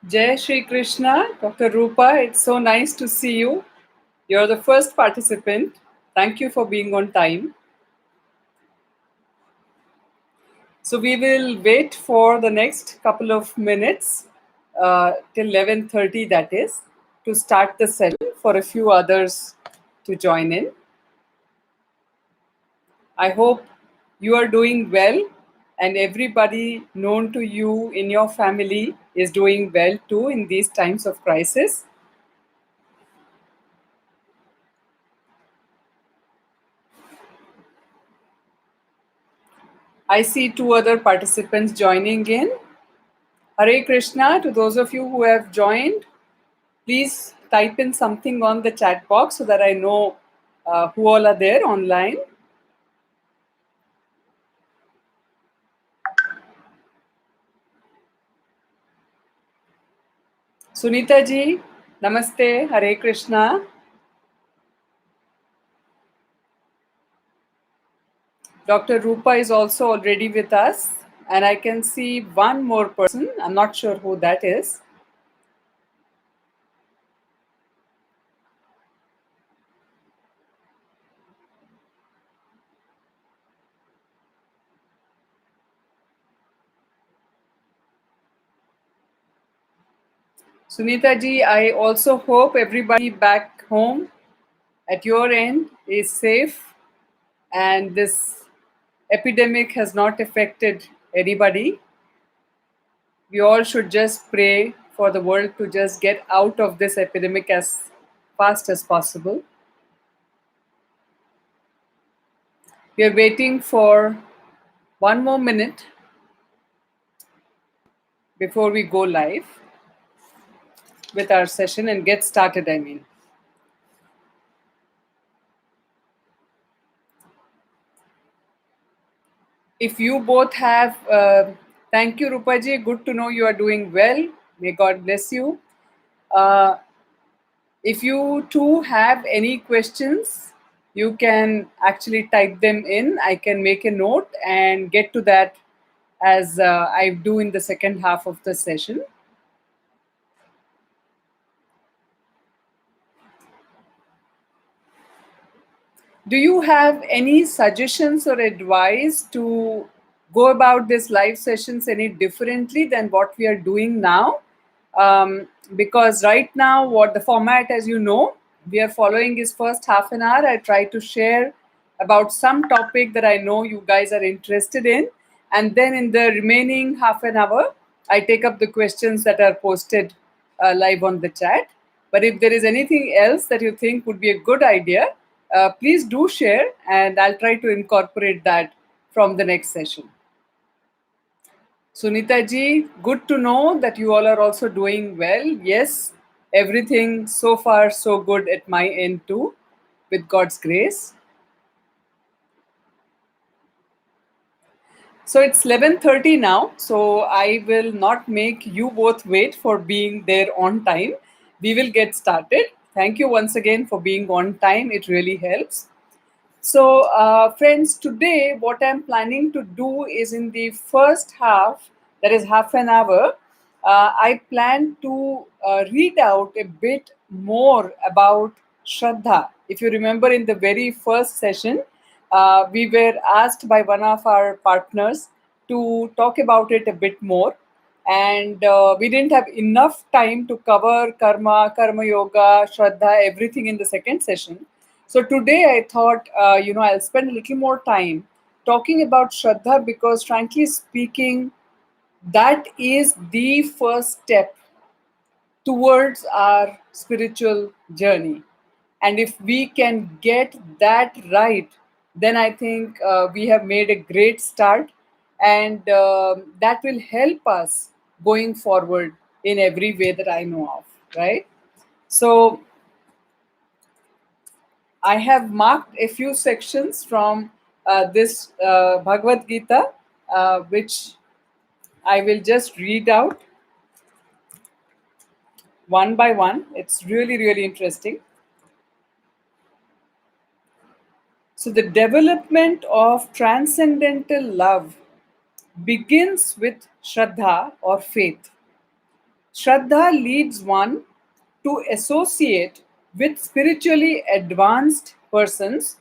Jai Shri Krishna, Dr. Rupa, it's so nice to see you. You're the first participant. Thank you for being on time. So we will wait for the next couple of minutes till 11:30, that is, to start the session for a few others to join in. I hope you are doing well and everybody known to you in your family is doing well too in these times of crisis. I see two other participants joining in. Hare Krishna to those of you who have joined. Please type in something on the chat box so that I know who all are there online. Sunita ji, namaste, Hare Krishna. Dr. Rupa is also already with us, and I can see one more person. I'm not sure who that is. Sunita ji, I also hope everybody back home at your end is safe and this epidemic has not affected anybody. We all should just pray for the world to just get out of this epidemic as fast as possible. We are waiting for one more minute before we go live with our session and get started, I mean. If you both have, thank you, Rupaji. Good to know you are doing well. May God bless you. Uh, if you too have any questions, you can actually type them in. I can make a note and get to that as I do in the second half of the session. Do you have any suggestions or advice to go about these live sessions any differently than what we are doing now? Because right now, what the format, as you know, we are following is first half an hour. I try to share about some topic that I know you guys are interested in. And then in the remaining half an hour, I take up the questions that are posted live on the chat. But if there is anything else that you think would be a good idea, please do share and I'll try to incorporate that from the next session. Sunita ji, good to know that you all are also doing well. Yes, everything so far so good at my end too, with God's grace. So it's 11:30 now, so I will not make you both wait for being there on time. We will get started. Thank you once again for being on time. It really helps. So, friends, today what I'm planning to do is in the first half, that is half an hour, I plan to read out a bit more about Shraddha. If you remember in the very first session, we were asked by one of our partners to talk about it a bit more. And we didn't have enough time to cover karma yoga, Shraddha, everything in the second session. So today I thought, I'll spend a little more time talking about Shraddha because, frankly speaking, that is the first step towards our spiritual journey. And if we can get that right, then I think we have made a great start, and that will help us going forward in every way that I know of, right? So I have marked a few sections from this Bhagavad Gita, which I will just read out one by one. It's really, really interesting. So, the development of transcendental love begins with Shraddha or faith. Shraddha leads one to associate with spiritually advanced persons,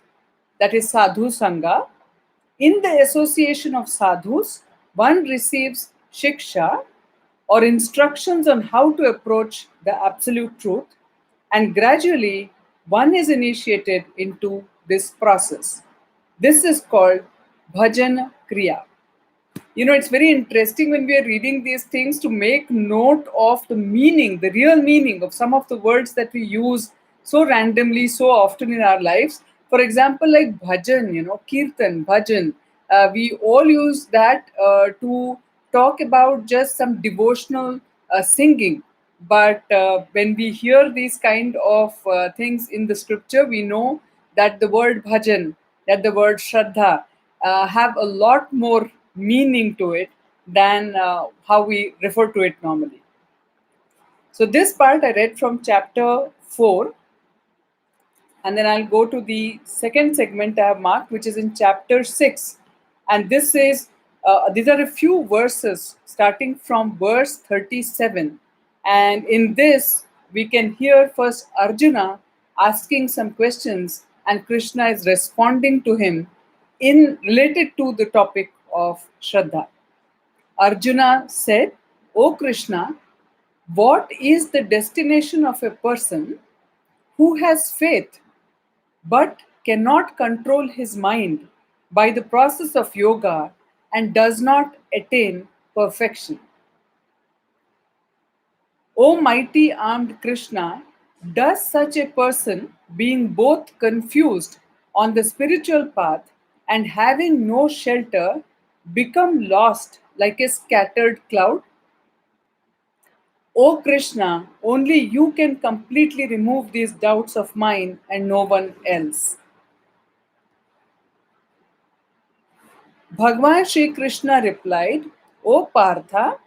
that is sadhu sangha. In the association of sadhus, one receives shiksha or instructions on how to approach the absolute truth, and gradually one is initiated into this process. This is called bhajan kriya. It's very interesting when we are reading these things to make note of the meaning, the real meaning of some of the words that we use so randomly, so often in our lives. For example, like bhajan, kirtan, bhajan. We all use that to talk about just some devotional singing. But when we hear these kind of things in the scripture, we know that the word bhajan, that the word shraddha have a lot more meaning to it than how we refer to it normally. So, this part I read from chapter 4, and then I'll go to the second segment I have marked, which is in chapter 6. And this is, these are a few verses starting from verse 37. And in this, we can hear first Arjuna asking some questions, and Krishna is responding to him in related to the topic of Shraddha. Arjuna said, O Krishna, what is the destination of a person who has faith but cannot control his mind by the process of yoga and does not attain perfection? O mighty armed Krishna, does such a person, being both confused on the spiritual path and having no shelter, become lost like a scattered cloud? O Krishna, only you can completely remove these doubts of mine and no one else. Bhagavan Sri Krishna replied, O Partha,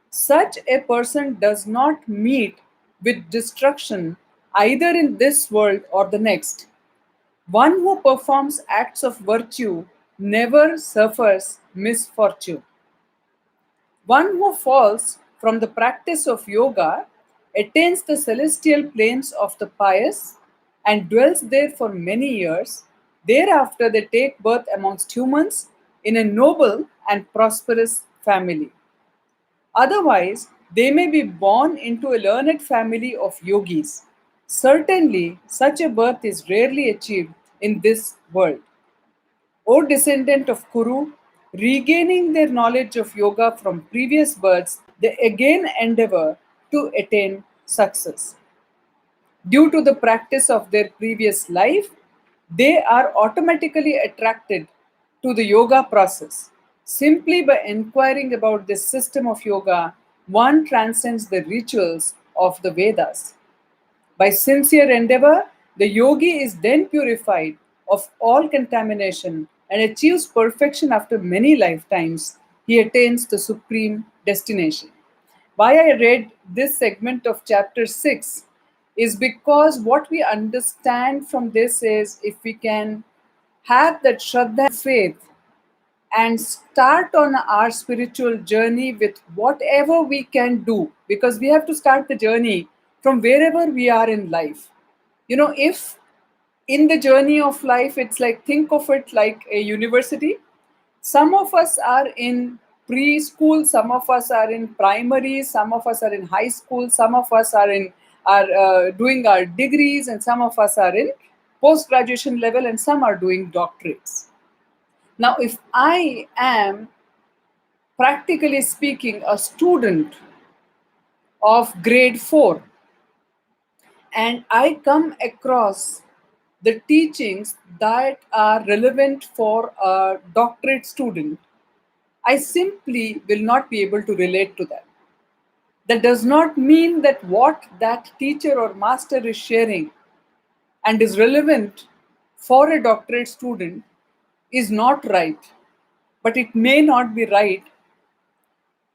such a person does not meet with destruction either in this world or the next. One who performs acts of virtue never suffers misfortune. One who falls from the practice of yoga attains the celestial planes of the pious and dwells there for many years. Thereafter, they take birth amongst humans in a noble and prosperous family. Otherwise, they may be born into a learned family of yogis. Certainly, such a birth is rarely achieved in this world. O descendant of Kuru, regaining their knowledge of yoga from previous births, they again endeavor to attain success. Due to the practice of their previous life, they are automatically attracted to the yoga process. Simply by inquiring about this system of yoga, one transcends the rituals of the Vedas. By sincere endeavor, the yogi is then purified of all contamination and achieves perfection after many lifetimes. He attains the supreme destination. Why I read this segment of chapter 6 is because what we understand from this is if we can have that Shraddha faith and start on our spiritual journey with whatever we can do, because we have to start the journey from wherever we are in life. If in the journey of life, it's like, think of it like a university. Some of us are in preschool, some of us are in primary, some of us are in high school, some of us are doing our degrees, and some of us are in post graduation level, and some are doing doctorates. Now, if I am, practically speaking, a student of grade 4 and I come across the teachings that are relevant for a doctorate student, I simply will not be able to relate to that. That does not mean that what that teacher or master is sharing and is relevant for a doctorate student is not right, but it may not be right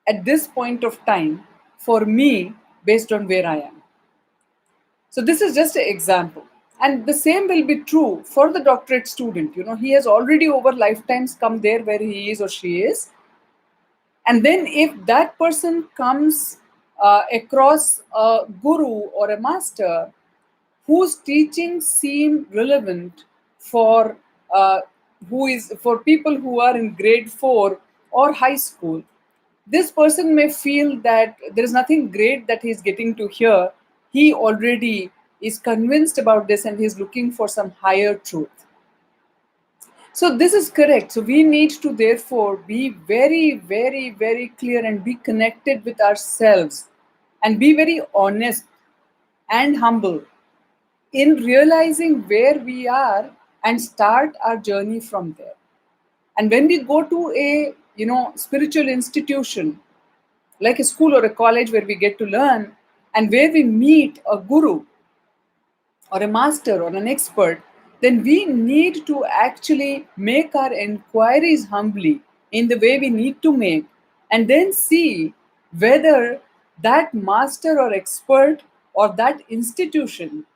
at this point of time for me based on where I am. So this is just an example. And the same will be true for the doctorate student. He has already over lifetimes come there where he is or she is. And then if that person comes across a guru or a master whose teachings seem relevant for who is for people who are in grade 4 or high school. This person may feel that there is nothing great that he's getting to hear. He already is convinced about this and he's looking for some higher truth. So this is correct. So we need to therefore be very, very, very clear and be connected with ourselves and be very honest and humble in realizing where we are and start our journey from there. And when we go to a spiritual institution like a school or a college where we get to learn and where we meet a guru or a master or an expert, then we need to actually make our inquiries humbly in the way we need to make, and then see whether that master or expert or that institution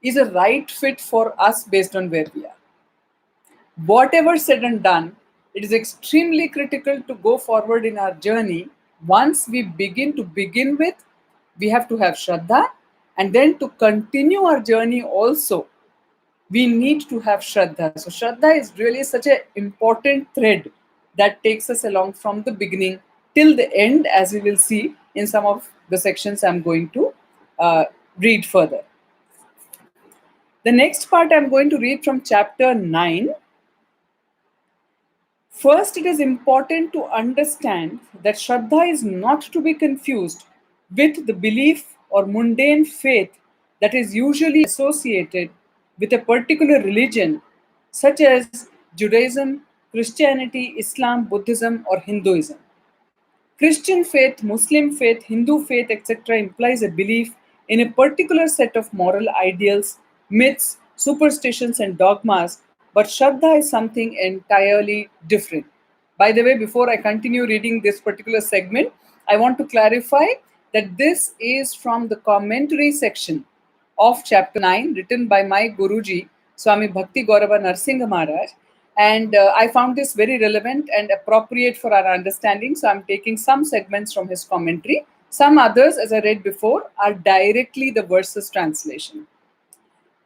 is a right fit for us based on where we are. Whatever said and done, it is extremely critical to go forward in our journey. Once we begin with, we have to have Shraddha, and then to continue our journey also, we need to have Shraddha. So, Shraddha is really such an important thread that takes us along from the beginning till the end, as we will see in some of the sections I'm going to read further. The next part I'm going to read from chapter 9. First, it is important to understand that Shraddha is not to be confused with the belief or mundane faith that is usually associated with a particular religion, such as Judaism, Christianity, Islam, Buddhism, or Hinduism. Christian faith, Muslim faith, Hindu faith, etc. implies a belief in a particular set of moral ideals, myths, superstitions, and dogmas, but Shraddha is something entirely different. By the way, before I continue reading this particular segment, I want to clarify that this is from the commentary section of chapter 9, written by my Guruji, Swami Bhakti Gaurava Narsingha Maharaj. And I found this very relevant and appropriate for our understanding. So I'm taking some segments from his commentary. Some others, as I read before, are directly the verses translation.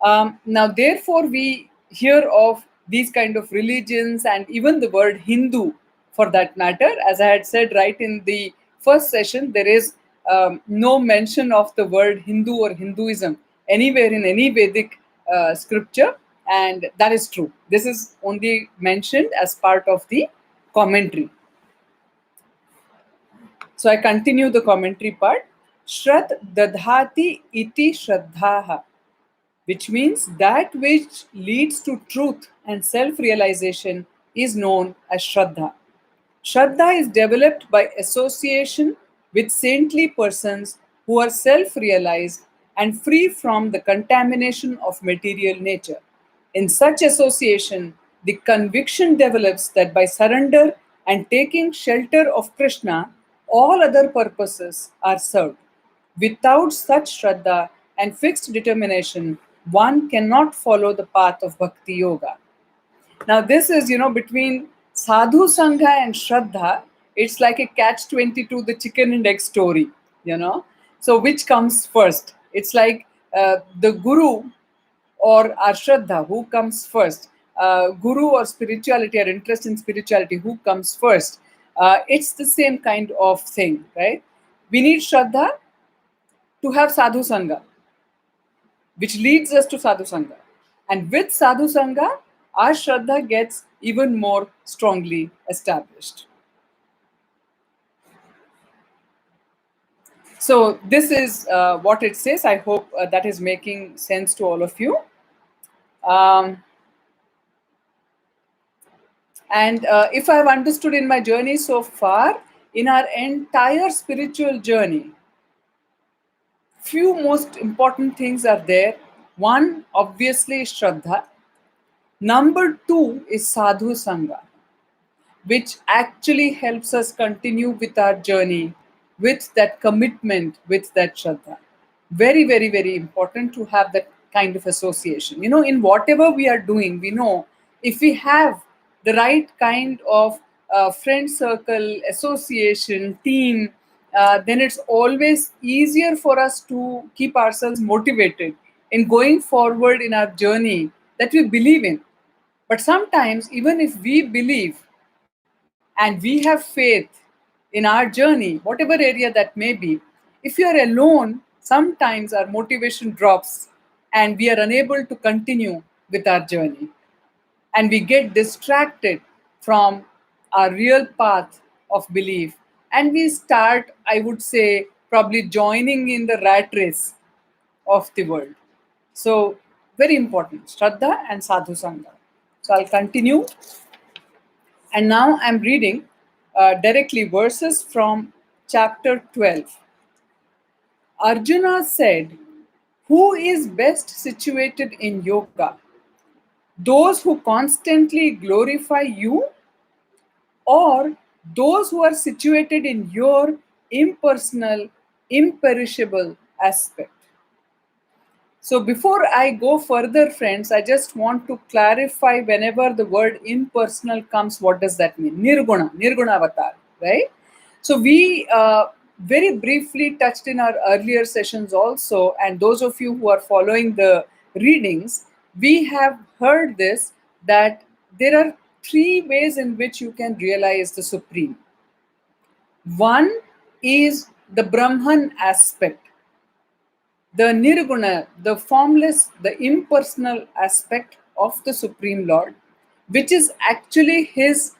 Now, therefore, we hear of these kind of religions and even the word Hindu for that matter. As I had said right in the first session, there is no mention of the word Hindu or Hinduism anywhere in any Vedic scripture, and that is true. This is only mentioned as part of the commentary. So I continue the commentary part. Shrad dadhati iti shraddhaha, which means that which leads to truth and self realization is known as Shraddha. Shraddha is developed by association with saintly persons who are self realized and free from the contamination of material nature. In such association, the conviction develops that by surrender and taking shelter of Krishna, all other purposes are served. Without such Shraddha and fixed determination, one cannot follow the path of Bhakti Yoga. Now, this is, between Sadhu Sangha and Shraddha, it's like a catch 22, the chicken and egg story. So, which comes first? It's like the Guru or our Shraddha, who comes first? Guru or spirituality or interest in spirituality, who comes first? It's the same kind of thing, right? We need Shraddha to have Sadhu Sangha, which leads us to Sadhu Sangha. And with Sadhu Sangha, our Shraddha gets even more strongly established. So, this is what it says. I hope that is making sense to all of you. And if I've understood in my journey so far, in our entire spiritual journey, few most important things are there. One, obviously, is Shraddha. Number two is Sadhu Sangha, which actually helps us continue with our journey, with that commitment, with that Shraddha. Very, very, very important to have that kind of association. In whatever we are doing, we know if we have the right kind of friend circle, association, team, then it's always easier for us to keep ourselves motivated in going forward in our journey that we believe in. But sometimes, even if we believe and we have faith in our journey, whatever area that may be, if we are alone, sometimes our motivation drops and we are unable to continue with our journey. And we get distracted from our real path of belief. And we start, I would say, probably joining in the rat race of the world. So, very important, Shraddha and Sadhu Sangha. So, I'll continue. And now I'm reading directly verses from chapter 12. Arjuna said, "Who is best situated in yoga? Those who constantly glorify you, or those who are situated in your impersonal, imperishable aspect?" So before I go further, friends, I just want to clarify whenever the word impersonal comes, what does that mean? Nirguna, Nirguna avatar, right? So we very briefly touched in our earlier sessions also, and those of you who are following the readings, we have heard this, that there are three ways in which you can realize the Supreme. One is the Brahman aspect, the nirguna, the formless, the impersonal aspect of the Supreme Lord, which is actually his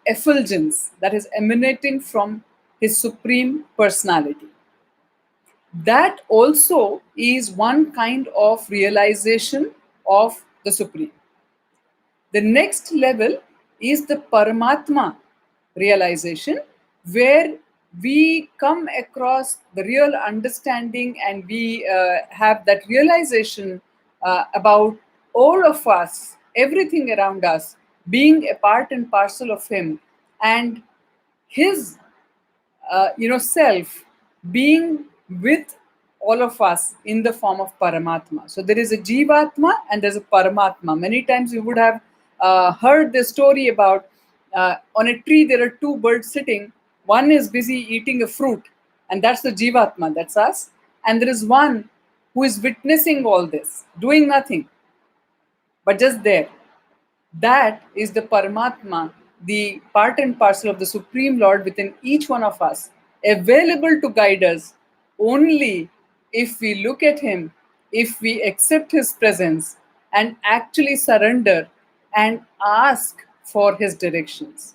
effulgence that is emanating from his Supreme Personality. That also is one kind of realization of the Supreme. The next level is the Paramatma realization, where we come across the real understanding and we have that realization about all of us, everything around us, being a part and parcel of Him, and His self being with all of us in the form of Paramatma. So there is a Jivatma and there's a Paramatma. Many times you would have heard the story about on a tree there are two birds sitting. One is busy eating a fruit, and that's the Jivatma, that's us. And there is one who is witnessing all this, doing nothing, but just there. That is the Paramatma, the part and parcel of the Supreme Lord within each one of us, available to guide us only if we look at Him, if we accept His presence, and actually surrender and ask for His directions,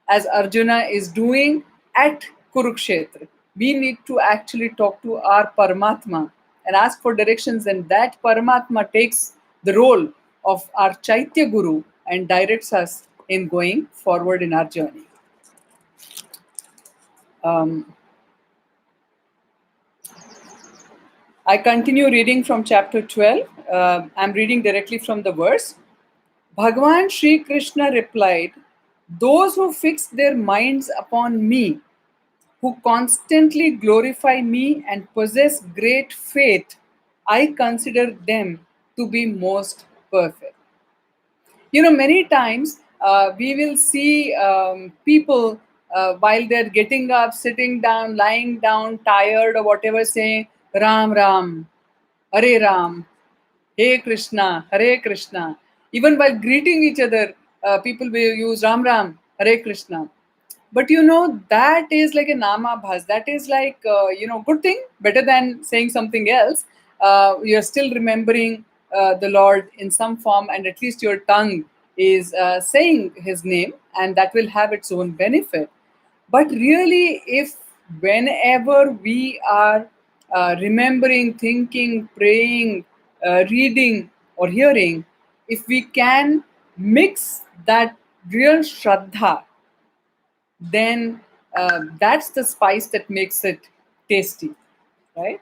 as Arjuna is doing at Kurukshetra. We need to actually talk to our Paramatma and ask for directions, and that Paramatma takes the role of our Chaitya Guru and directs us in going forward in our journey. Um, I continue reading from chapter 12. I'm reading directly from the verse. Bhagavan Sri Krishna replied, "Those who fix their minds upon me, who constantly glorify me and possess great faith, I consider them to be most perfect." Many times we will see people while they're getting up, sitting down, lying down, tired, or whatever, saying, "Ram, Ram, Hare Ram, Hey Krishna, Hare Krishna." Even while greeting each other, people will use Ram Ram, Hare Krishna. But that is like a namabhas. That is like good thing, better than saying something else. You're still remembering the Lord in some form, and at least your tongue is saying His name, and that will have its own benefit. But really, if whenever we are remembering, thinking, praying, reading, or hearing, if we can mix that real Shraddha, then that's the spice that makes it tasty, right?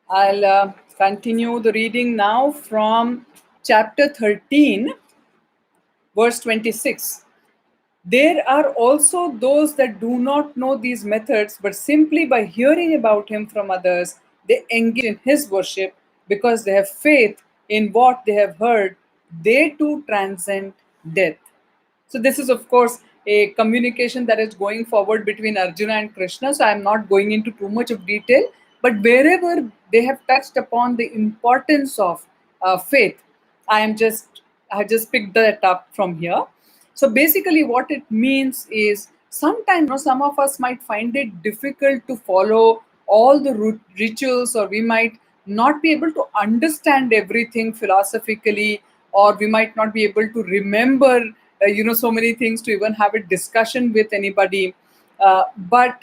I'll continue the reading now from chapter 13, verse 26. There are also those that do not know these methods, but simply by hearing about Him from others, they engage in His worship because they have faith in what they have heard. They too transcend death. So this is, of course, a communication that is going forward between Arjuna and Krishna. So I'm not going into too much of detail, but wherever they have touched upon the importance of faith, I am just I have just picked that up from here. So basically, what it means is sometimes some of us might find it difficult to follow all the rituals, or we might not be able to understand everything philosophically, or we might not be able to remember, so many things to even have a discussion with anybody. But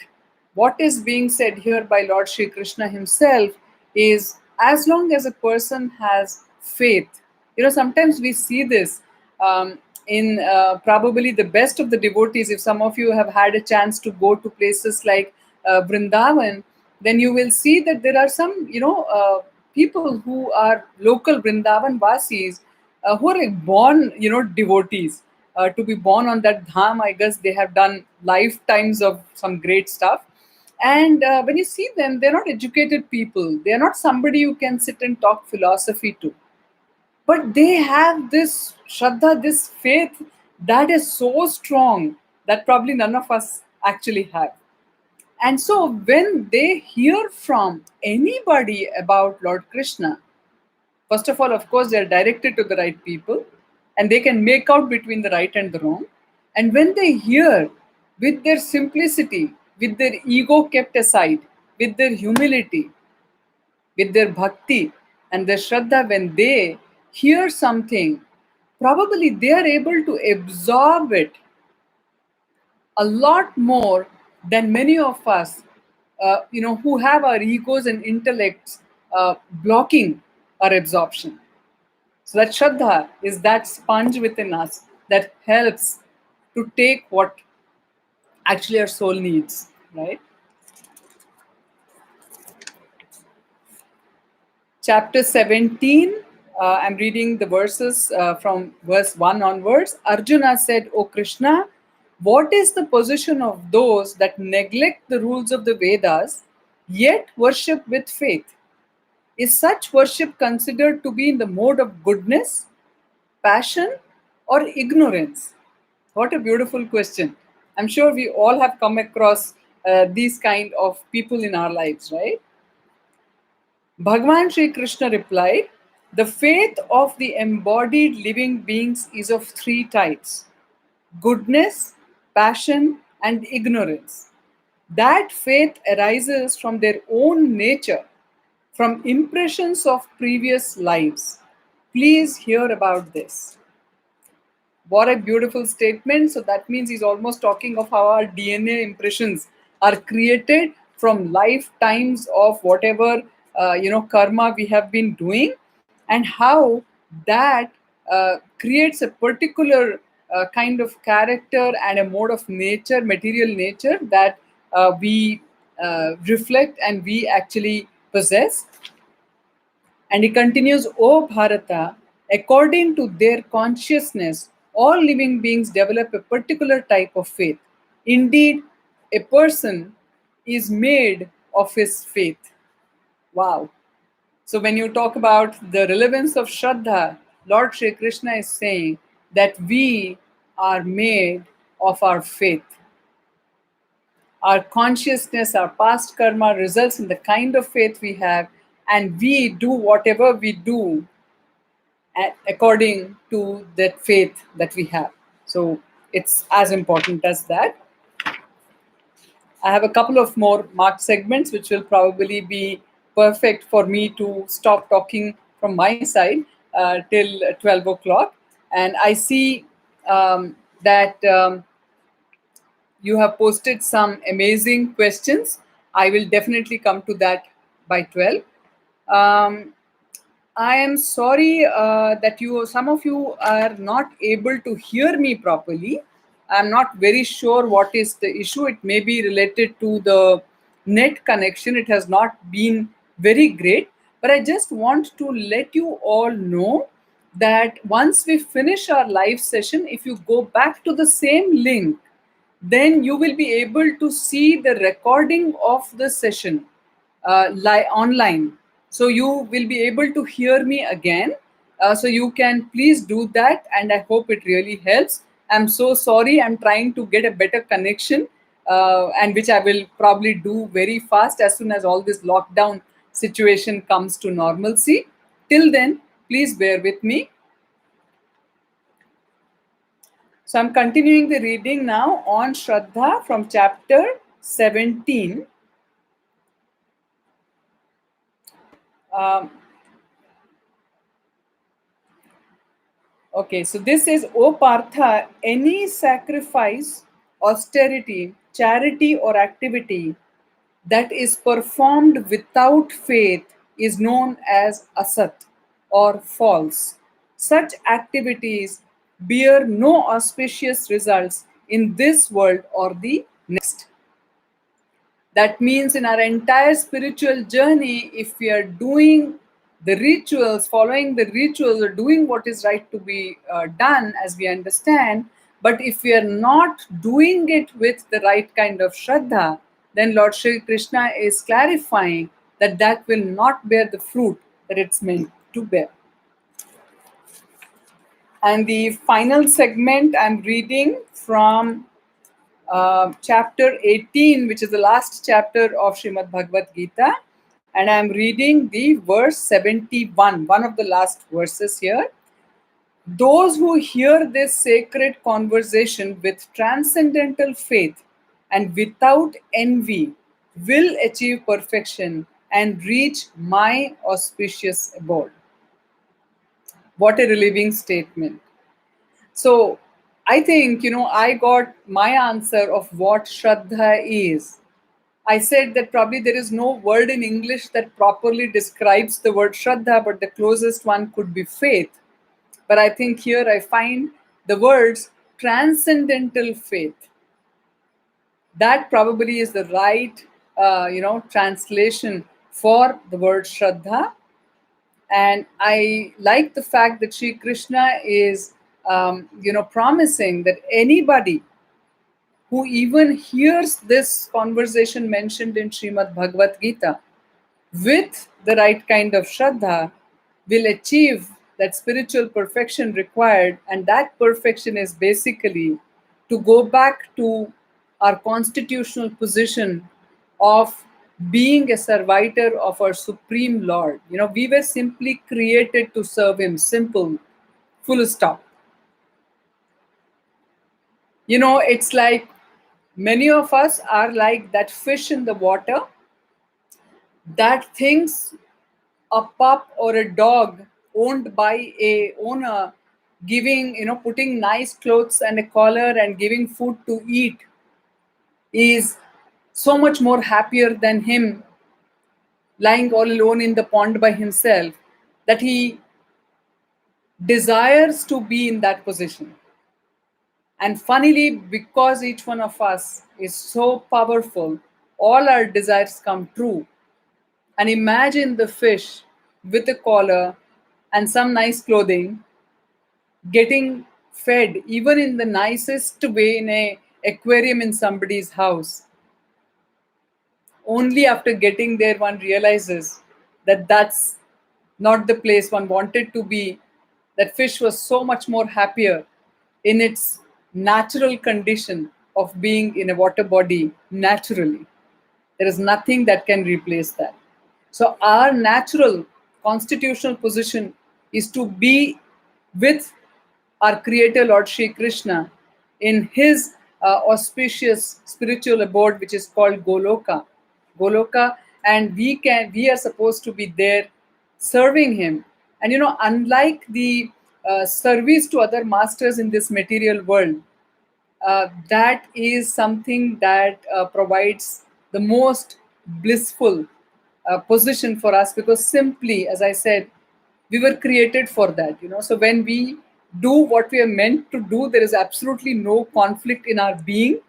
what is being said here by Lord Shri Krishna himself is, as long as a person has faith, sometimes we see this in probably the best of the devotees. If some of you have had a chance to go to places like Vrindavan, then you will see that there are some, people who are local Vrindavan Vasis, who are like born, devotees. To be born on that dham, I guess they have done lifetimes of some great stuff. And when you see them, they're not educated people. They're not somebody you can sit and talk philosophy to. But they have this Shraddha, this faith that is so strong that probably none of us actually have. And so when they hear from anybody about Lord Krishna, first of all, of course, they are directed to the right people, and they can make out between the right and the wrong. And when they hear, with their simplicity, with their ego kept aside, with their humility, with their bhakti and their shraddha, when they hear something, probably they are able to absorb it a lot more than many of us, who have our egos and intellects blocking our absorption. So that Shraddha is that sponge within us that helps to take what actually our soul needs, right? Chapter 17, I'm reading the verses from verse 1 onwards. Arjuna said, O Krishna, what is the position of those that neglect the rules of the Vedas yet worship with faith? Is such worship considered to be in the mode of goodness, passion, or ignorance? What a beautiful question. I'm sure we all have come across these kind of people in our lives, right? Bhagavan Sri Krishna replied, the faith of the embodied living beings is of three types: goodness, passion, and ignorance. That faith arises from their own nature, from impressions of previous lives. Please hear about this. What a beautiful statement. So that means he's almost talking of how our DNA impressions are created from lifetimes of whatever karma we have been doing, and how that creates a particular kind of character and a mode of nature, material nature, that we reflect and we actually possess. And he continues, O Bharata, according to their consciousness, all living beings develop a particular type of faith. Indeed, a person is made of his faith. Wow. So when you talk about the relevance of Shraddha, Lord Shri Krishna is saying that we are made of our faith. Our consciousness, our past karma results in the kind of faith we have, and we do whatever we do according to that faith that we have. So it's as important as that. I have a couple of more marked segments which will probably be perfect for me to stop talking from my side till 12 o'clock. And I see that you have posted some amazing questions. I will definitely come to that by 12. Um, I am sorry that some of you are not able to hear me properly. I'm not very sure what is the issue. It may be related to the net connection. It has not been very great. But I just want to let you all know that once we finish our live session, if you go back to the same link, then you will be able to see the recording of the session online. So you will be able to hear me again. So you can please do that, and I hope it really helps. I'm so sorry. I'm trying to get a better connection, and which I will probably do very fast as soon as all this lockdown situation comes to normalcy. Till then, please bear with me. So I'm continuing the reading now on Shraddha from chapter 17. Um, okay, so this is, O Partha, any sacrifice, austerity, charity, or activity that is performed without faith is known as asat or false. Such activities bear no auspicious results in this world or the next. That means in our entire spiritual journey, if we are doing the rituals, following the rituals, or doing what is right to be done as we understand, but if we are not doing it with the right kind of Shraddha, then Lord Shri Krishna is clarifying that that will not bear the fruit that it's meant to bear. And the final segment I'm reading from chapter 18, which is the last chapter of Srimad Bhagavad Gita. And I'm reading the verse 71, one of the last verses here. Those who hear this sacred conversation with transcendental faith and without envy will achieve perfection and reach my auspicious abode. What a relieving statement. So I think, I got my answer of what Shraddha is. I said that probably there is no word in English that properly describes the word Shraddha, but the closest one could be faith. But I think here I find the words transcendental faith. That probably is the right, translation for the word Shraddha. And I like the fact that Sri Krishna is, promising that anybody who even hears this conversation mentioned in Srimad Bhagavad Gita with the right kind of Shraddha will achieve that spiritual perfection required. And that perfection is basically to go back to our constitutional position of being a servitor of our Supreme Lord. We were simply created to serve Him, simple, full stop. It's like many of us are like that fish in the water that thinks a pup or a dog owned by a owner giving, putting nice clothes and a collar and giving food to eat is so much more happier than him lying all alone in the pond by himself, that he desires to be in that position. And funnily, because each one of us is so powerful, all our desires come true. And imagine the fish with a collar and some nice clothing getting fed, even in the nicest way, in a aquarium in somebody's house. Only after getting there one realizes that that's not the place one wanted to be. That fish was so much more happier in its natural condition of being in a water body naturally. There is nothing that can replace that. So our natural constitutional position is to be with our creator Lord Shri Krishna in his auspicious spiritual abode, which is called Goloka. And we are supposed to be there serving him. And unlike the service to other masters in this material world, that is something that provides the most blissful position for us, because simply, as I said, we were created for that. So when we do what we are meant to do, there is absolutely no conflict in our being,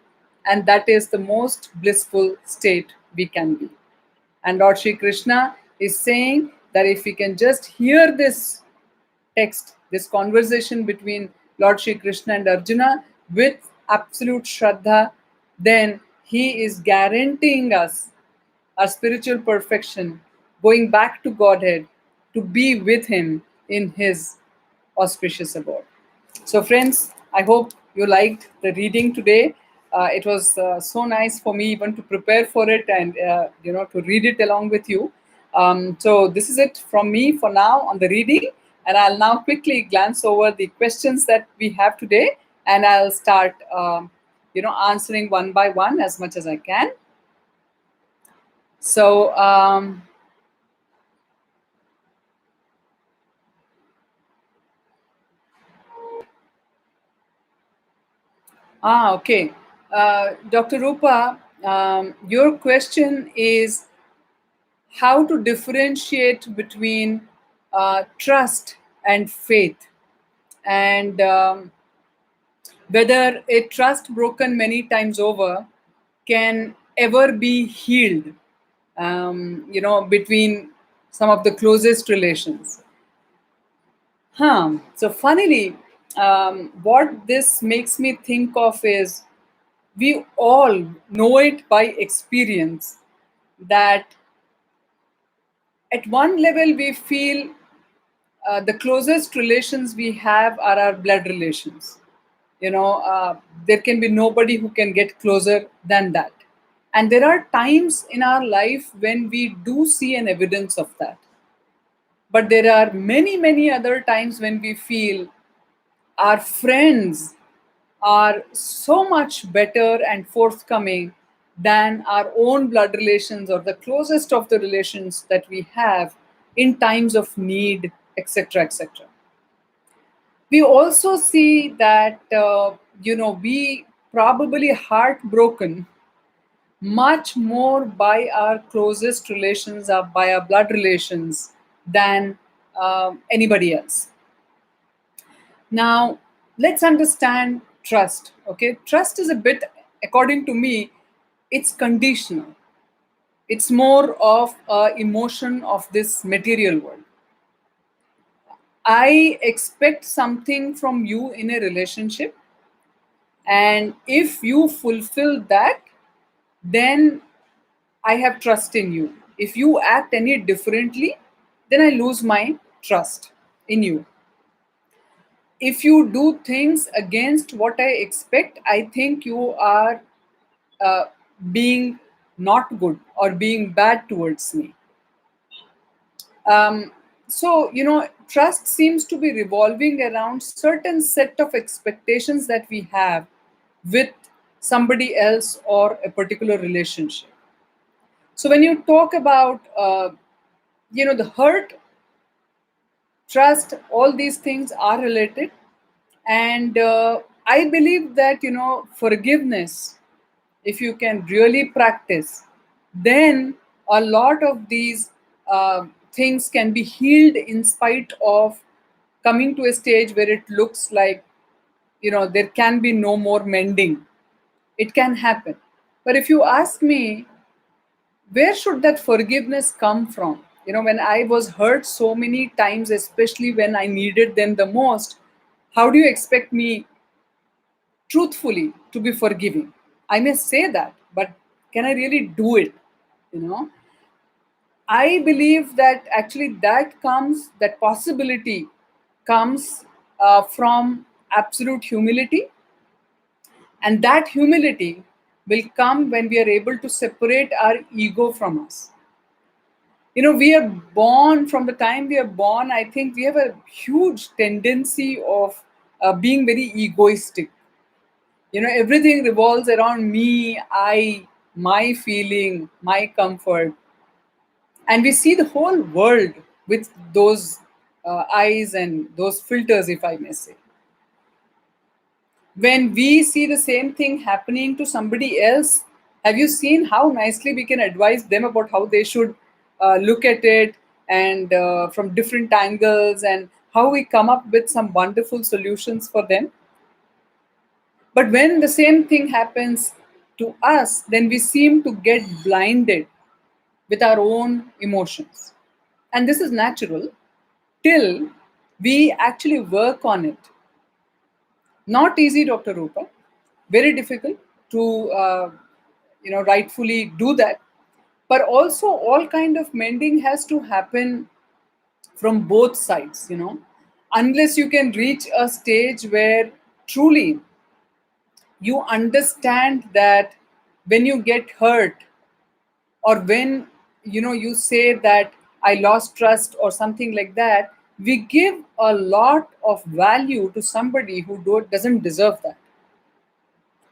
and that is the most blissful state we can be. And Lord Shri Krishna is saying that if we can just hear this text, this conversation between Lord Shri Krishna and Arjuna with absolute Shraddha, then he is guaranteeing us our spiritual perfection, going back to Godhead, to be with him in his auspicious abode. So, friends, I hope you liked the reading today. It was so nice for me even to prepare for it and to read it along with you. So this is it from me for now on the reading, and I'll now quickly glance over the questions that we have today, and I'll start answering one by one as much as I can. So okay. Dr. Rupa, your question is how to differentiate between trust and faith, and whether a trust broken many times over can ever be healed, between some of the closest relations. So, funnily, what this makes me think of is we all know it by experience that at one level we feel the closest relations we have are our blood relations. There can be nobody who can get closer than that. And there are times in our life when we do see an evidence of that. But there are many, many other times when we feel our friends are so much better and forthcoming than our own blood relations or the closest of the relations that we have in times of need, etc., etc. We also see that we probably heartbroken much more by our closest relations or by our blood relations than anybody else. Now, let's understand trust. Okay, trust is a bit, according to me, it's conditional. It's more of a emotion of this material world. I expect something from you in a relationship, and if you fulfill that, then I have trust in you. If you act any differently, then I lose my trust in you. If you do things against what I expect, I think you are uh, being not good or being bad towards me. Um, so, trust seems to be revolving around certain set of expectations that we have with somebody else or a particular relationship. So when you talk about, the hurt, trust, all these things are related. And I believe that, forgiveness, if you can really practice, then a lot of these things can be healed in spite of coming to a stage where it looks like, there can be no more mending. It can happen. But if you ask me, where should that forgiveness come from? When I was hurt so many times, especially when I needed them the most, how do you expect me truthfully to be forgiving? I may say that, but can I really do it? You know, I believe that actually that possibility comes from absolute humility, and that humility will come when we are able to separate our ego from us. We are born, from the time we are born, I think we have a huge tendency of being very egoistic. Everything revolves around me, my feeling, my comfort, and we see the whole world with those eyes and those filters, if I may say. When we see the same thing happening to somebody else, have you seen how nicely we can advise them about how they should look at it, and from different angles, and how we come up with some wonderful solutions for them? But when the same thing happens to us, then we seem to get blinded with our own emotions. And this is natural till we actually work on it. Not easy, Dr. Rupa. Very difficult to, rightfully do that. But also, all kind of mending has to happen from both sides. Unless you can reach a stage where truly You understand that when you get hurt, or when you say that I lost trust or something like that, we give a lot of value to somebody who doesn't deserve that,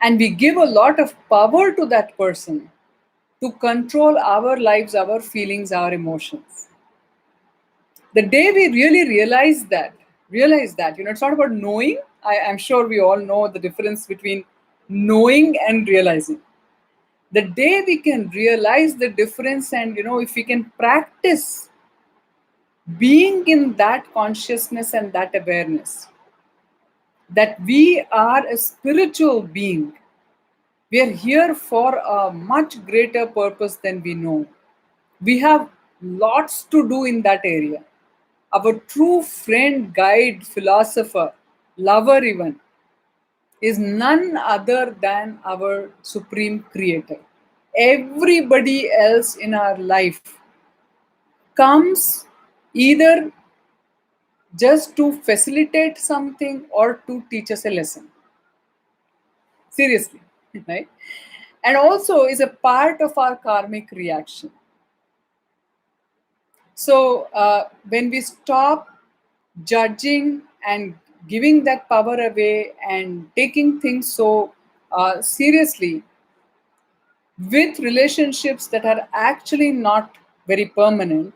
and we give a lot of power to that person to control our lives, our feelings, our emotions. The day we really realize that it's not about knowing. I'm sure we all know the difference between knowing and realizing. The day we can realize the difference, and if we can practice being in that consciousness and that awareness, that we are a spiritual being, we are here for a much greater purpose than we know. We have lots to do in that area. Our true friend, guide, philosopher, lover, even, is none other than our supreme creator. Everybody else in our life comes either just to facilitate something or to teach us a lesson. Seriously, right? And also is a part of our karmic reaction. So when we stop judging and giving that power away and taking things so seriously, with relationships that are actually not very permanent,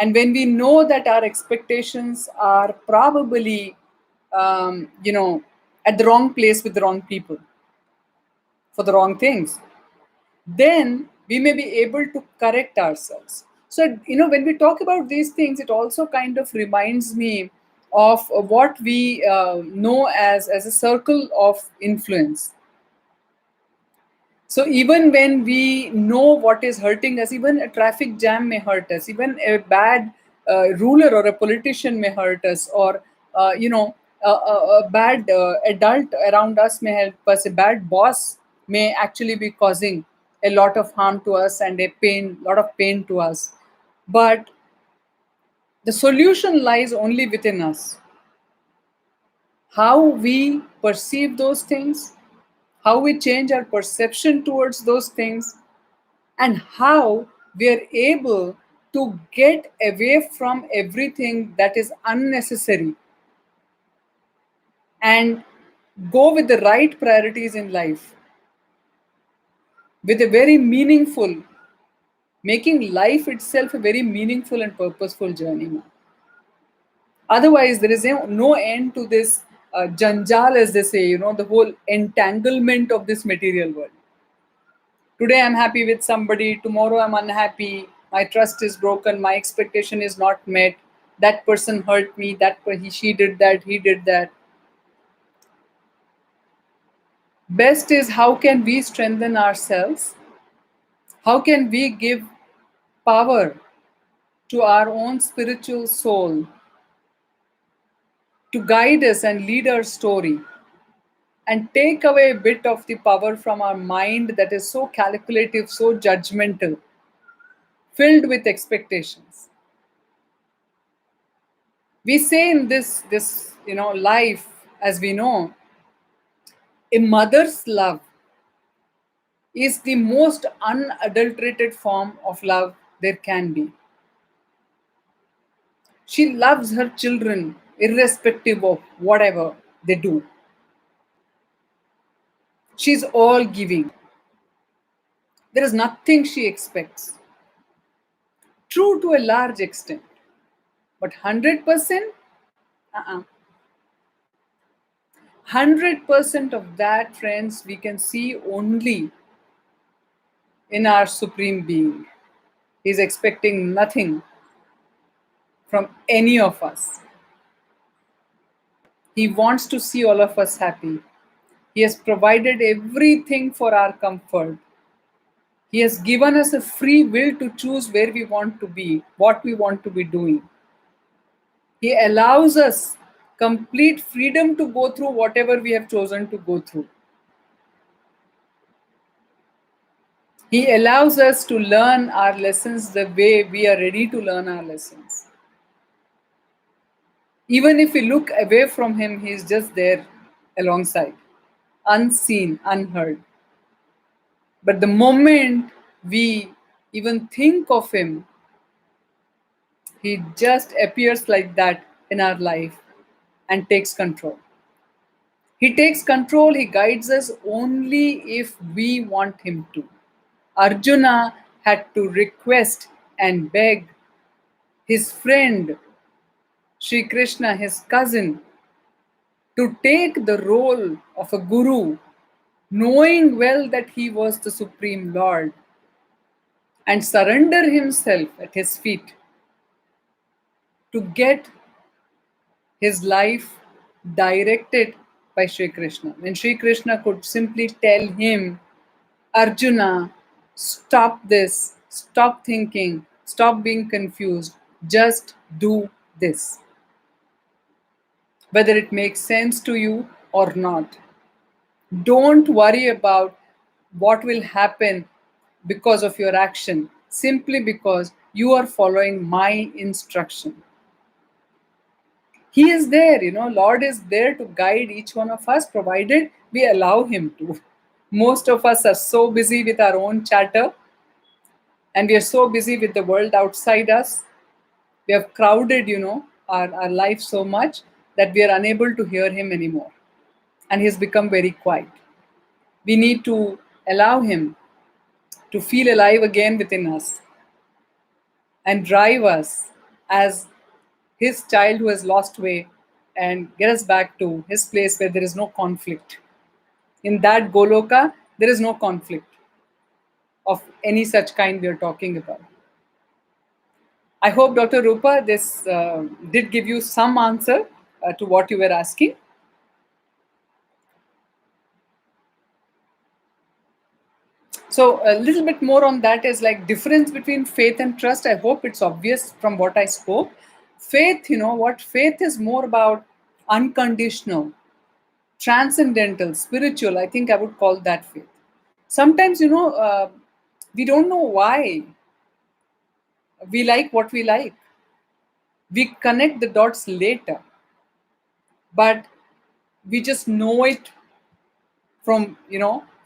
and when we know that our expectations are probably at the wrong place with the wrong people for the wrong things, then we may be able to correct ourselves. So when we talk about these things, it also kind of reminds me of what we know as a circle of influence. So even when we know what is hurting us, even a traffic jam may hurt us, even a bad ruler or a politician may hurt us, or a bad adult around us may help us. A bad boss may actually be causing a lot of harm to us and lot of pain to us. But the solution lies only within us. How we perceive those things, how we change our perception towards those things, and how we are able to get away from everything that is unnecessary and go with the right priorities in life, with a very meaningful, making life itself a very meaningful and purposeful journey now. Otherwise, there is no end to this janjal, as they say, the whole entanglement of this material world. Today I'm happy with somebody, tomorrow I'm unhappy, my trust is broken, my expectation is not met, that person hurt me, she did that, he did that. Best is, how can we strengthen ourselves? How can we give power to our own spiritual soul to guide us and lead our story, and take away a bit of the power from our mind that is so calculative, so judgmental, filled with expectations? We say in this life, as we know, a mother's love is the most unadulterated form of love there can be. She loves her children irrespective of whatever they do. She's all giving. There is nothing she expects. True to a large extent, but 100%? Uh-uh. 100% of that, friends, we can see only in our Supreme Being. He's expecting nothing from any of us. He wants to see all of us happy. He has provided everything for our comfort. He has given us a free will to choose where we want to be, what we want to be doing. He allows us complete freedom to go through whatever we have chosen to go through. He allows us to learn our lessons the way we are ready to learn our lessons. Even if we look away from him, he is just there alongside. unseen, unheard. But the moment we even think of him, he just appears like that in our life and takes control. He takes control, he guides us only if we want him to. Arjuna had to request and beg his friend Sri Krishna, his cousin, to take the role of a guru, knowing well that he was the Supreme Lord, and surrender himself at his feet to get his life directed by Sri Krishna. When Sri Krishna could simply tell him, Arjuna, stop this, stop thinking, stop being confused, just do this, whether it makes sense to you or not. Don't worry about what will happen because of your action, simply because you are following my instruction. He is there, Lord is there to guide each one of us, provided we allow Him to. Most of us are so busy with our own chatter, and we are so busy with the world outside us. We have crowded, our life so much that we are unable to hear Him anymore. And He's become very quiet. We need to allow Him to feel alive again within us and drive us as His child who has lost way and get us back to His place where there is no conflict. In that Goloka, there is no conflict of any such kind we are talking about. I hope, Dr. Rupa, this did give you some answer to what you were asking. So a little bit more on that is like difference between faith and trust. I hope it's obvious from what I spoke. Faith, what faith is more about unconditional, transcendental, spiritual. I think I would call that faith. Sometimes, we don't know why we like what we like. We connect the dots later, but we just know it from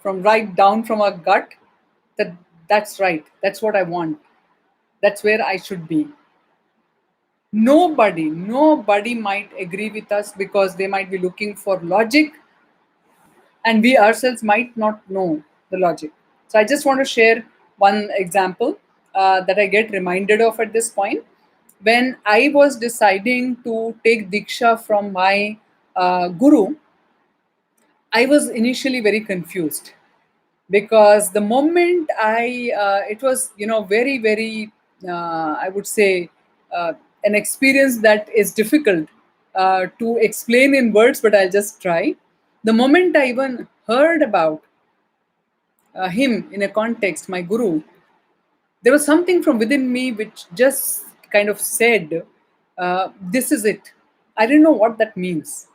right down from our gut that that's right. That's what I want. That's where I should be. Nobody might agree with us because they might be looking for logic, and we ourselves might not know the logic. So I just want to share one example that I get reminded of at this point. When I was deciding to take Diksha from my guru, I was initially very confused because the moment it was, very, very, I would say, an experience that is difficult to explain in words, but I'll just try. The moment I even heard about him in a context, my guru, there was something from within me which just kind of said, this is it. I didn't know what that means,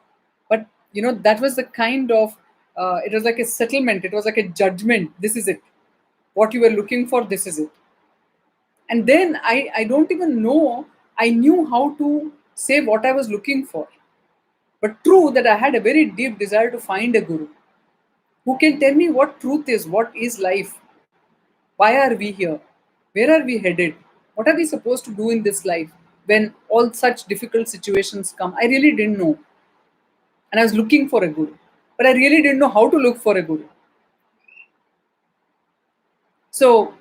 but that was the kind of it was like a settlement, it was like a judgment. This is it, what you were looking for, this is it. And then I don't even know I knew how to say what I was looking for, but true that I had a very deep desire to find a guru who can tell me what truth is, what is life, why are we here? Where are we headed? What are we supposed to do in this life when all such difficult situations come? I really didn't know. And I was looking for a guru. But I really didn't know how to look for a guru. So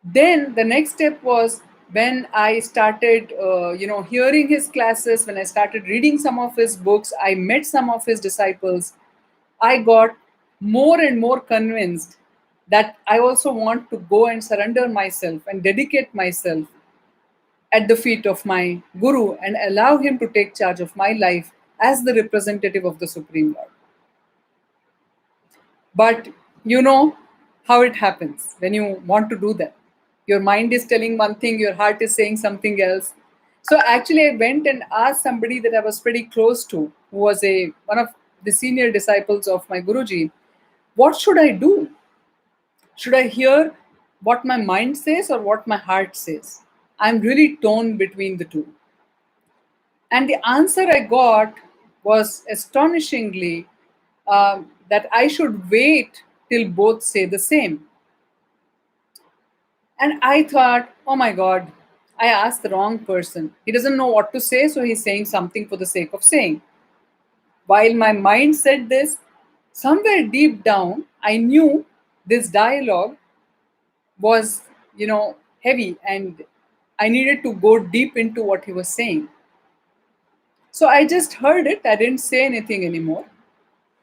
then the next step was when I started, hearing his classes, when I started reading some of his books, I met some of his disciples. I got more and more convinced that I also want to go and surrender myself and dedicate myself at the feet of my guru and allow him to take charge of my life as the representative of the Supreme Lord. But you know how it happens when you want to do that. Your mind is telling one thing, your heart is saying something else. So actually, I went and asked somebody that I was pretty close to, who was one of the senior disciples of my Guruji, what should I do? Should I hear what my mind says or what my heart says? I'm really torn between the two. And the answer I got was astonishingly that I should wait till both say the same. And I thought, oh my God, I asked the wrong person. He doesn't know what to say, so he's saying something for the sake of saying. While my mind said this, somewhere deep down, I knew this dialogue was, heavy, and I needed to go deep into what he was saying. So I just heard it. I didn't say anything anymore.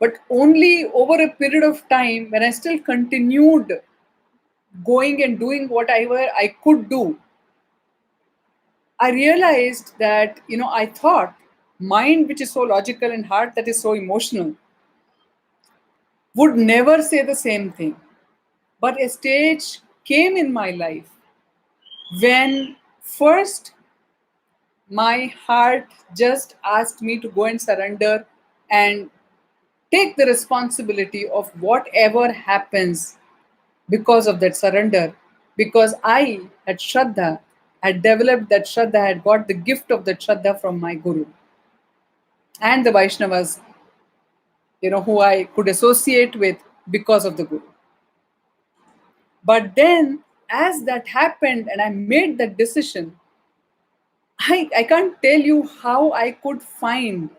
But only over a period of time, when I still continued going and doing whatever I could do, I realized that, I thought mind, which is so logical, and heart, that is so emotional, would never say the same thing. But a stage came in my life when first my heart just asked me to go and surrender and take the responsibility of whatever happens because of that surrender. Because I had Shraddha, had developed that Shraddha, had got the gift of that Shraddha from my Guru and the Vaishnavas, who I could associate with because of the Guru. But then, as that happened and I made that decision, I can't tell you how I could find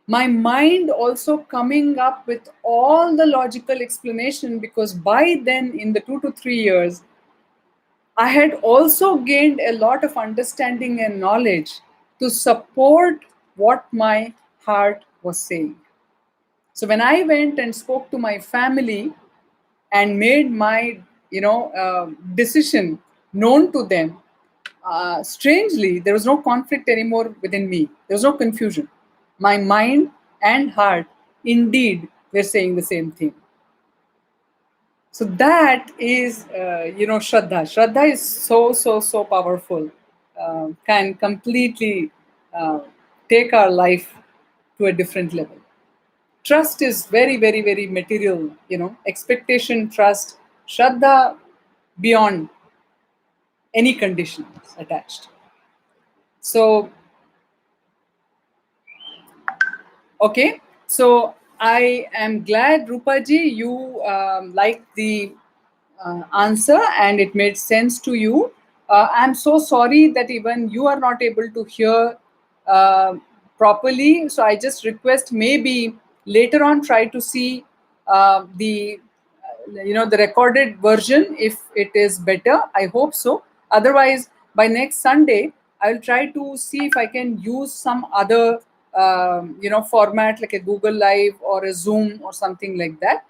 my mind also coming up with all the logical explanation, because by then, in the 2 to 3 years, I had also gained a lot of understanding and knowledge to support what my heart was saying. So when I went and spoke to my family and made my decision known to them, strangely there was no conflict anymore within me. There was no confusion. My mind and heart indeed were saying the same thing. So that is, Shraddha. Shraddha is so powerful. Can completely uh, take our life to a different level. Trust is very material. Expectation, trust, Shraddha beyond any conditions attached. So, okay. So I am glad, Rupaji, you liked the answer and it made sense to you. I'm so sorry that even you are not able to hear uh, properly. So I just request, maybe later on try to see the recorded version if it is better. I hope so. Otherwise, by next Sunday, I will try to see if I can use some other format, like a Google Live or a Zoom or something like that.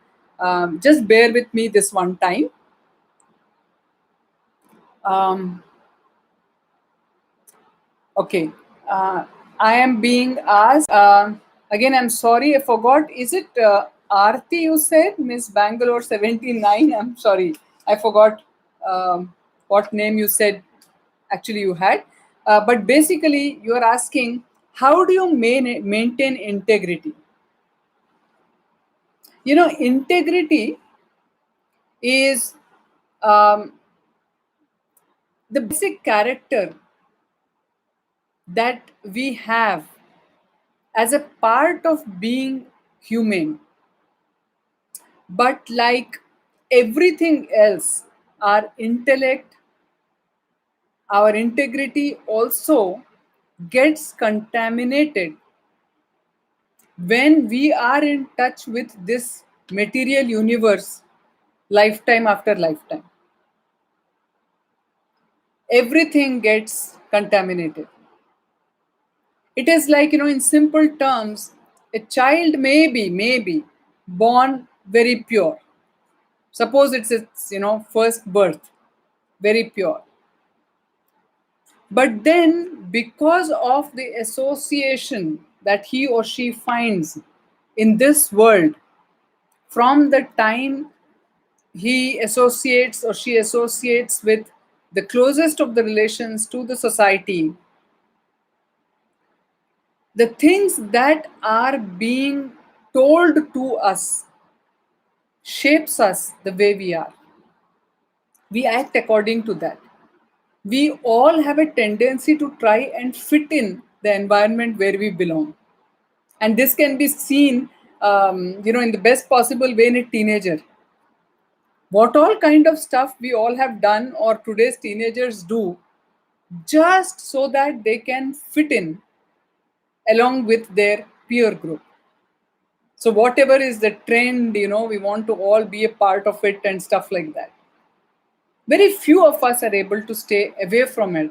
Just bear with me this one time. um, okay. uh, I am being asked, again, I'm sorry, I forgot. Is it Aarti you said, Miss Bangalore 79? I'm sorry, I forgot what name you said actually you had. But basically you are asking, how do you maintain integrity? Integrity is um, the basic character that we have as a part of being human. But like everything else, our intellect, our integrity also gets contaminated when we are in touch with this material universe lifetime after lifetime. Everything gets contaminated. It is like, in simple terms, a child may be born very pure. Suppose it's its, first birth, very pure. But then, because of the association that he or she finds in this world, from the time he associates or she associates with the closest of the relations to the society, the things that are being told to us shapes us the way we are. We act according to that. We all have a tendency to try and fit in the environment where we belong. And this can be seen in the best possible way in a teenager. What all kind of stuff we all have done or today's teenagers do just so that they can fit in along with their peer group. So whatever is the trend, we want to all be a part of it and stuff like that. Very few of us are able to stay away from it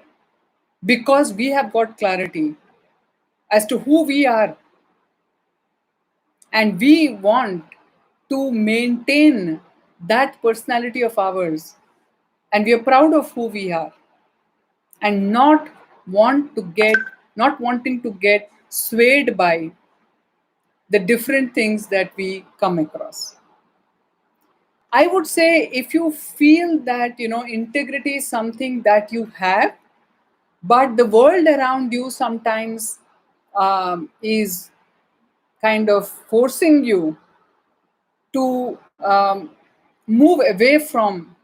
because we have got clarity as to who we are, and we want to maintain that personality of ours, and we are proud of who we are, and not wanting to get swayed by the different things that we come across. I would say if you feel that integrity is something that you have, but the world around you sometimes is kind of forcing you to move away from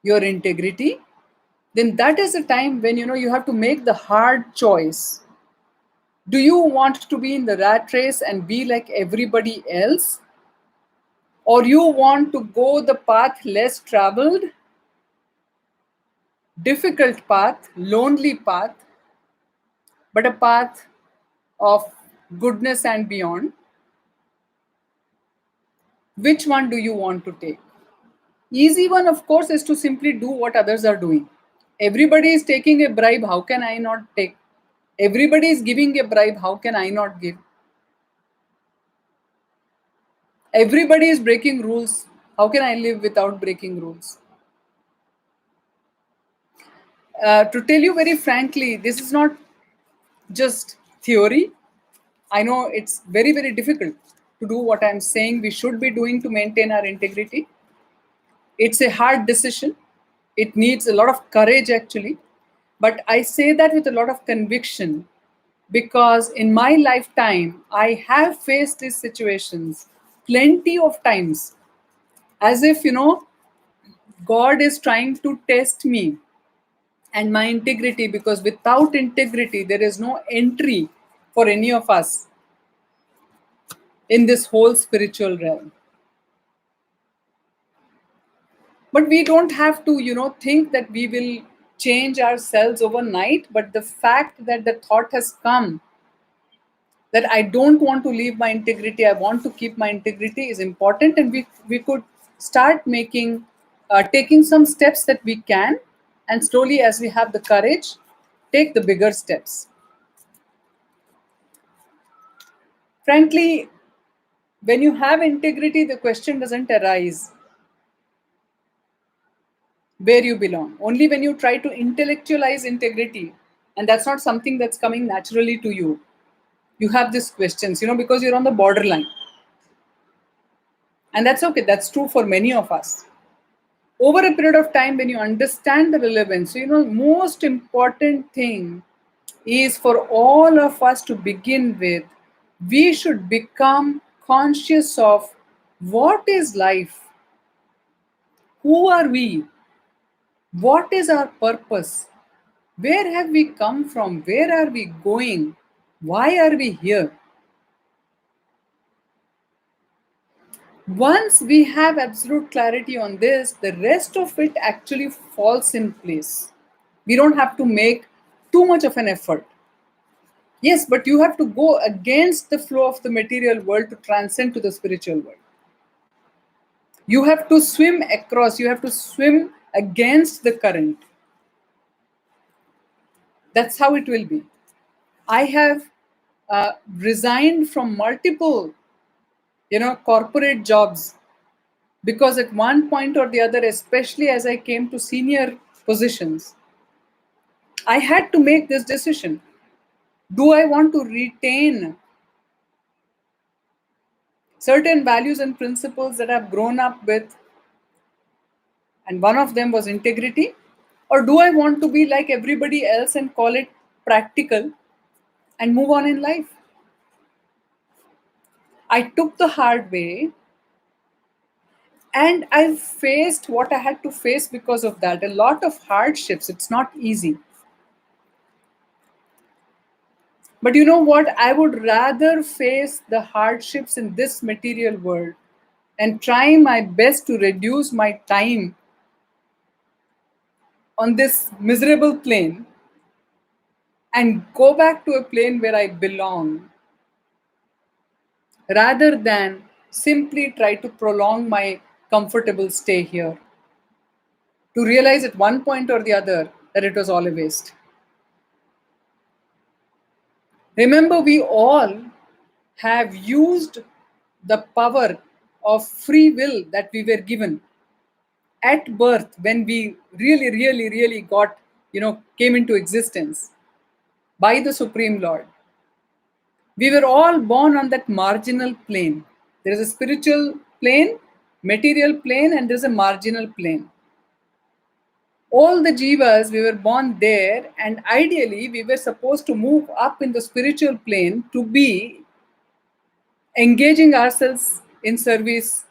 your integrity, then that is a time when you have to make the hard choice. Do you want to be in the rat race and be like everybody else, or you want to go the path less traveled, difficult path, lonely path, but a path of goodness and beyond? Which one do you want to take? Easy one, of course, is to simply do what others are doing. Everybody is taking a bribe, how can I not take? Everybody is giving a bribe, how can I not give? Everybody is breaking rules, how can I live without breaking rules? To tell you very frankly, this is not just theory. I know it's very, very difficult to do what I'm saying we should be doing to maintain our integrity. It's a hard decision. It needs a lot of courage, actually. But I say that with a lot of conviction because in my lifetime, I have faced these situations plenty of times, as if, God is trying to test me and my integrity, because without integrity, there is no entry for any of us in this whole spiritual realm. But we don't have to think that we will change ourselves overnight, but the fact that the thought has come that I don't want to leave my integrity, I want to keep my integrity, is important, and we could start making taking some steps that we can, and slowly, as we have the courage, take the bigger steps. Frankly, when you have integrity, the question doesn't arise where you belong. Only when you try to intellectualize integrity, and that's not something that's coming naturally to you, you have these questions, because you're on the borderline. And that's okay. That's true for many of us. Over a period of time, when you understand the relevance, so, most important thing is for all of us to begin with, we should become conscious of what is life, who are we, what is our purpose, where have we come from, where are we going, why are we here. Once we have absolute clarity on this, the rest of it actually falls in place. We don't have to make too much of an effort. Yes, but you have to go against the flow of the material world to transcend to the spiritual world. You have to swim across, you have to swim against the current. That's how it will be. I have resigned from multiple, corporate jobs because at one point or the other, especially as I came to senior positions, I had to make this decision. Do I want to retain certain values and principles that I've grown up with, and one of them was integrity, or do I want to be like everybody else and call it practical and move on in life? I took the hard way, and I faced what I had to face because of that. A lot of hardships. It's not easy. But you know what? I would rather face the hardships in this material world and try my best to reduce my time on this miserable plane and go back to a plane where I belong, rather than simply try to prolong my comfortable stay here, to realize at one point or the other that it was all a waste. Remember, we all have used the power of free will that we were given at birth when we really got, came into existence by the Supreme Lord. We were all born on that marginal plane. There is a spiritual plane, material plane, and there's a marginal plane. All the jivas, we were born there, and ideally, we were supposed to move up in the spiritual plane to be engaging ourselves in service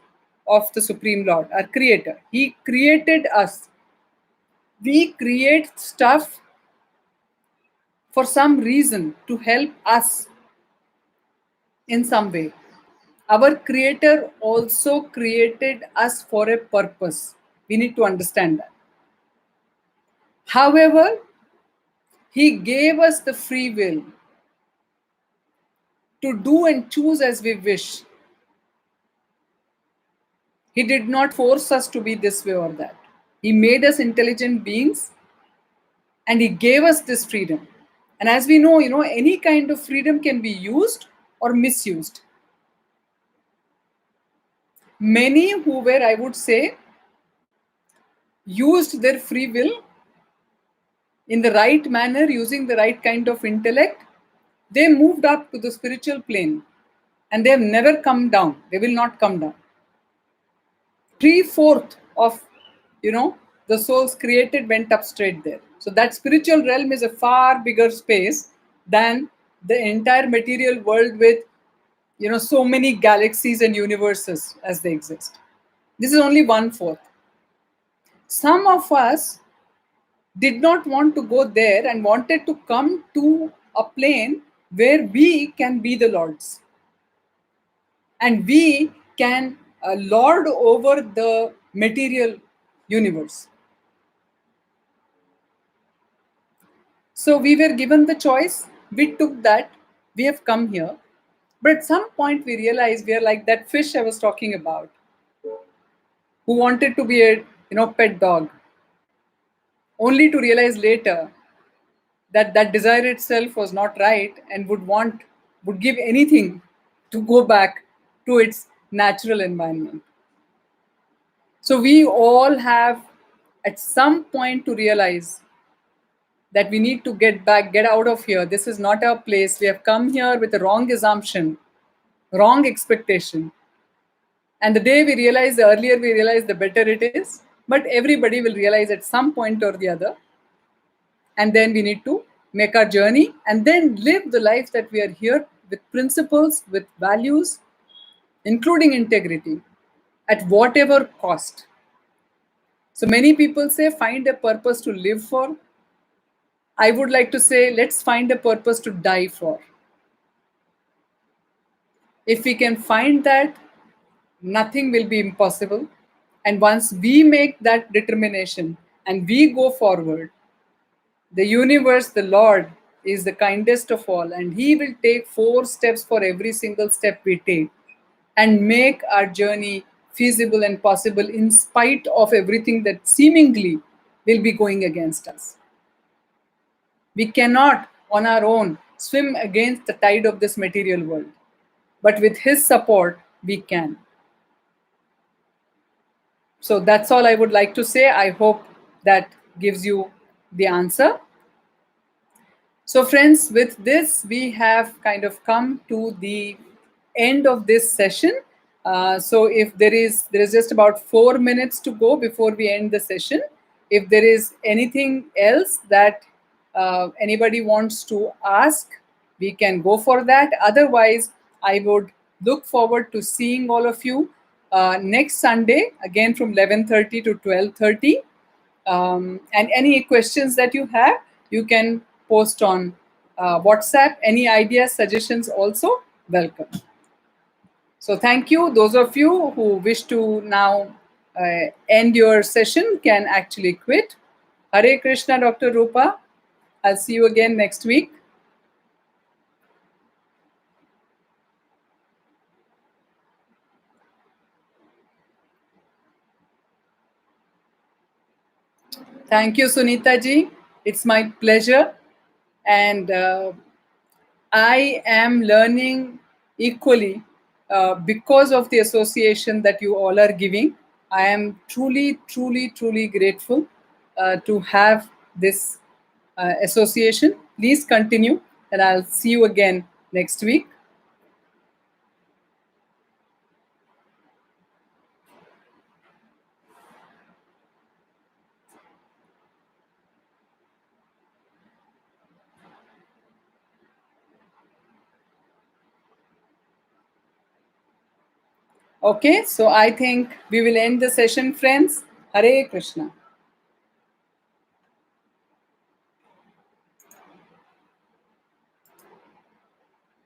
of the Supreme Lord, our Creator. He created us. We create stuff for some reason to help us in some way. Our Creator also created us for a purpose. We need to understand that. However, He gave us the free will to do and choose as we wish. He did not force us to be this way or that. He made us intelligent beings and He gave us this freedom. And as we know, any kind of freedom can be used or misused. Many who were, I would say, used their free will in the right manner, using the right kind of intellect, they moved up to the spiritual plane and they have never come down. They will not come down. 3/4 of, the souls created went up straight there. So that spiritual realm is a far bigger space than the entire material world with, so many galaxies and universes as they exist. This is only 1/4. Some of us did not want to go there and wanted to come to a plane where we can be the lords and we can lord over the material universe. So we were given the choice, we took that, we have come here. But at some point we realized we are like that fish I was talking about, who wanted to be a pet dog, only to realize later that that desire itself was not right and would give anything to go back to its natural environment. So we all have at some point to realize that we need to get out of here. This is not our place. We have come here with a wrong assumption, wrong expectation. And the day we realize, the earlier we realize, the better it is. But everybody will realize at some point or the other. And then we need to make our journey and then live the life that we are here with principles, with values, including integrity, at whatever cost. So many people say, find a purpose to live for. I would like to say, let's find a purpose to die for. If we can find that, nothing will be impossible. And once we make that determination and we go forward, the universe, the Lord, is the kindest of all, and He will take 4 steps for every single step we take and make our journey feasible and possible in spite of everything that seemingly will be going against us. We cannot, on our own, swim against the tide of this material world, but with His support, we can. So that's all I would like to say. I hope that gives you the answer. So friends, with this, we have kind of come to the end of this session. So if there is just about 4 minutes to go before we end the session. If there is anything else that anybody wants to ask, we can go for that. Otherwise, I would look forward to seeing all of you next Sunday, again from 11:30 to 12:30. And any questions that you have, you can post on WhatsApp. Any ideas, suggestions also welcome. So thank you. Those of you who wish to now end your session can actually quit. Hare Krishna, Dr. Rupa. I'll see you again next week. Thank you, Sunita ji. It's my pleasure. And I am learning equally because of the association that you all are giving. I am truly, truly, truly grateful to have this association. Please continue, and I'll see you again next week. Okay, so I think we will end the session, friends. Hare Krishna.